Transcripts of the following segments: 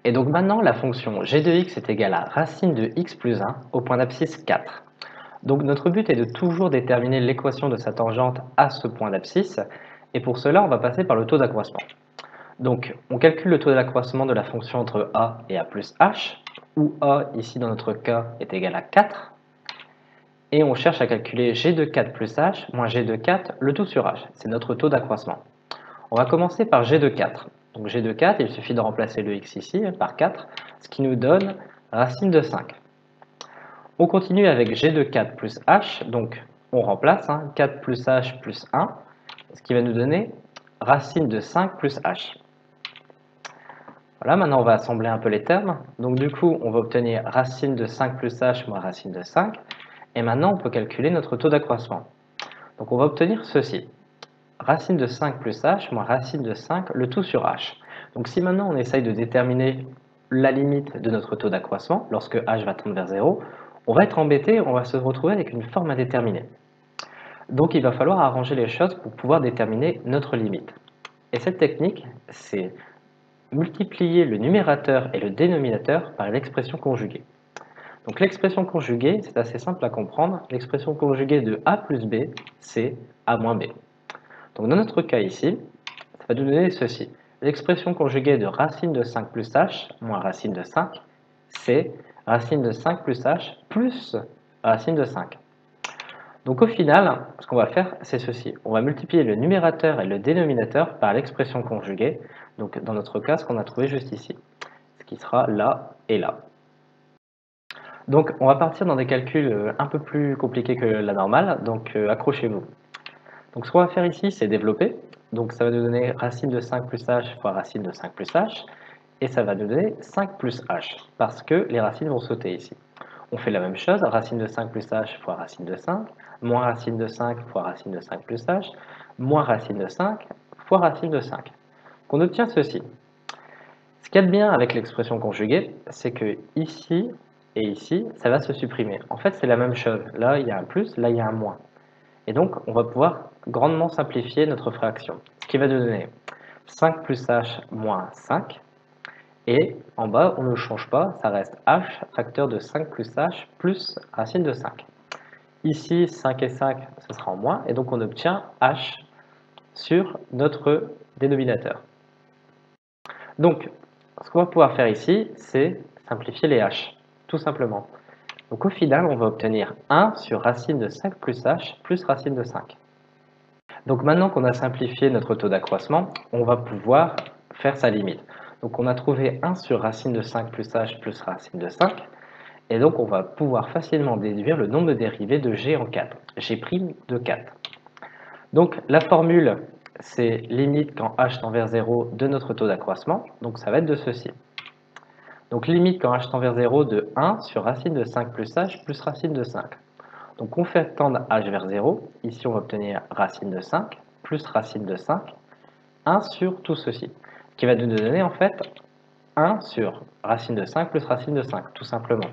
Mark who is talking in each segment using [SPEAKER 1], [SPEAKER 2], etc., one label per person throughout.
[SPEAKER 1] Et donc maintenant, la fonction g de x est égale à racine de x plus 1 au point d'abscisse 4. Donc notre but est de toujours déterminer l'équation de sa tangente à ce point d'abscisse, et pour cela, on va passer par le taux d'accroissement. Donc on calcule le taux d'accroissement de la fonction entre a et a plus h, où a, ici dans notre cas, est égal à 4, et on cherche à calculer g de 4 plus h moins g de 4, le tout sur h, c'est notre taux d'accroissement. On va commencer par g de 4. Donc g de 4, il suffit de remplacer le x ici par 4, ce qui nous donne racine de 5. On continue avec g de 4 plus h, donc on remplace 4 plus h plus 1, ce qui va nous donner racine de 5 plus h. Voilà, maintenant on va assembler un peu les termes. Donc du coup, on va obtenir racine de 5 plus h moins racine de 5. Et maintenant, on peut calculer notre taux d'accroissement. Donc on va obtenir ceci. Racine de 5 plus h moins racine de 5, le tout sur h. Donc si maintenant on essaye de déterminer la limite de notre taux d'accroissement, lorsque h va tendre vers 0, on va être embêté, on va se retrouver avec une forme indéterminée. Donc il va falloir arranger les choses pour pouvoir déterminer notre limite. Et cette technique, c'est multiplier le numérateur et le dénominateur par l'expression conjuguée. Donc l'expression conjuguée, c'est assez simple à comprendre. L'expression conjuguée de a plus b, c'est a moins b. Donc dans notre cas ici, ça va nous donner ceci. L'expression conjuguée de racine de 5 plus h moins racine de 5, c'est racine de 5 plus h plus racine de 5. Donc au final, ce qu'on va faire, c'est ceci. On va multiplier le numérateur et le dénominateur par l'expression conjuguée. Donc dans notre cas, ce qu'on a trouvé juste ici. Ce qui sera là et là. Donc on va partir dans des calculs un peu plus compliqués que la normale. Donc accrochez-vous. Donc ce qu'on va faire ici, c'est développer. Donc ça va nous donner racine de 5 plus h fois racine de 5 plus h. Et ça va nous donner 5 plus h, parce que les racines vont sauter ici. On fait la même chose, racine de 5 plus h fois racine de 5, moins racine de 5 fois racine de 5 plus h, moins racine de 5 fois racine de 5. On obtient ceci. Ce qu'il y a de bien avec l'expression conjuguée, c'est que ici et ici, ça va se supprimer. En fait, c'est la même chose. Là, il y a un plus, là, il y a un moins. Et donc, on va pouvoir grandement simplifier notre fraction. Ce qui va nous donner 5 plus h moins 5. Et en bas, on ne change pas, ça reste h, facteur de 5 plus h, plus racine de 5. Ici, 5 et 5, ce sera en moins, et donc on obtient h sur notre dénominateur. Donc, ce qu'on va pouvoir faire ici, c'est simplifier les h, tout simplement. Donc au final, on va obtenir 1 sur racine de 5 plus h, plus racine de 5. Donc maintenant qu'on a simplifié notre taux d'accroissement, on va pouvoir faire sa limite. Donc on a trouvé 1 sur racine de 5 plus h plus racine de 5. Et donc on va pouvoir facilement déduire le nombre de dérivés de g en 4. G' de 4. Donc la formule, c'est limite quand h tend vers 0 de notre taux d'accroissement. Donc ça va être de ceci. Donc limite quand h tend vers 0 de 1 sur racine de 5 plus h plus racine de 5. Donc on fait tendre h vers 0. Ici on va obtenir racine de 5 plus racine de 5. 1 sur tout ceci. Qui va nous donner en fait 1 sur racine de 5 plus racine de 5, tout simplement.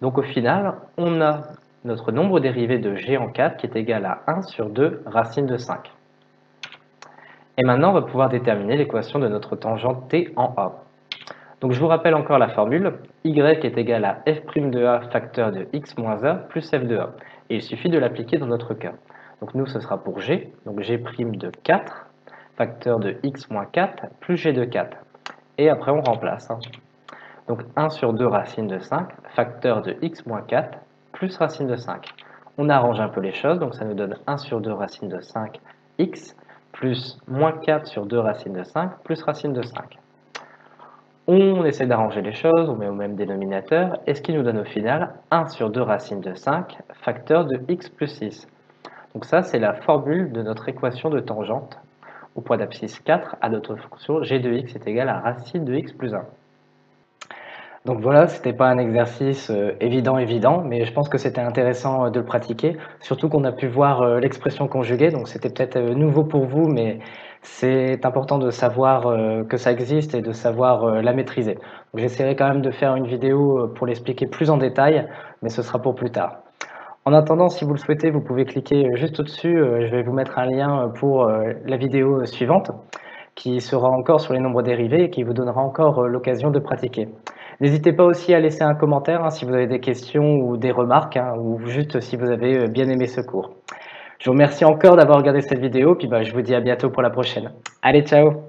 [SPEAKER 1] Donc au final, on a notre nombre dérivé de g en 4 qui est égal à 1 sur 2 racine de 5. Et maintenant, on va pouvoir déterminer l'équation de notre tangente t en a. Donc je vous rappelle encore la formule, y est égal à f' de a facteur de x moins a plus f de a. Et il suffit de l'appliquer dans notre cas. Donc nous, ce sera pour g, donc g' de 4, facteur de x moins 4, plus g de 4. Et après, on remplace. Donc 1 sur 2 racine de 5, facteur de x moins 4, plus racine de 5. On arrange un peu les choses, donc ça nous donne 1 sur 2 racine de 5, x, plus moins 4 sur 2 racine de 5, plus racine de 5. On essaie d'arranger les choses, on met au même dénominateur, et ce qui nous donne au final 1 sur 2 racine de 5, facteur de x plus 6. Donc ça, c'est la formule de notre équation de tangente au point d'abscisse 4 à notre fonction g de x est égal à racine de x plus 1. Donc voilà, c'était pas un exercice évident, mais je pense que c'était intéressant de le pratiquer, surtout qu'on a pu voir l'expression conjuguée, donc c'était peut-être nouveau pour vous, mais c'est important de savoir que ça existe et de savoir la maîtriser. Donc j'essaierai quand même de faire une vidéo pour l'expliquer plus en détail, mais ce sera pour plus tard. En attendant, si vous le souhaitez, vous pouvez cliquer juste au-dessus, je vais vous mettre un lien pour la vidéo suivante. qui sera encore sur les nombres dérivés et qui vous donnera encore l'occasion de pratiquer. N'hésitez pas aussi à laisser un commentaire si vous avez des questions ou des remarques, ou juste si vous avez bien aimé ce cours. Je vous remercie encore d'avoir regardé cette vidéo, puis je vous dis à bientôt pour la prochaine. Allez, ciao!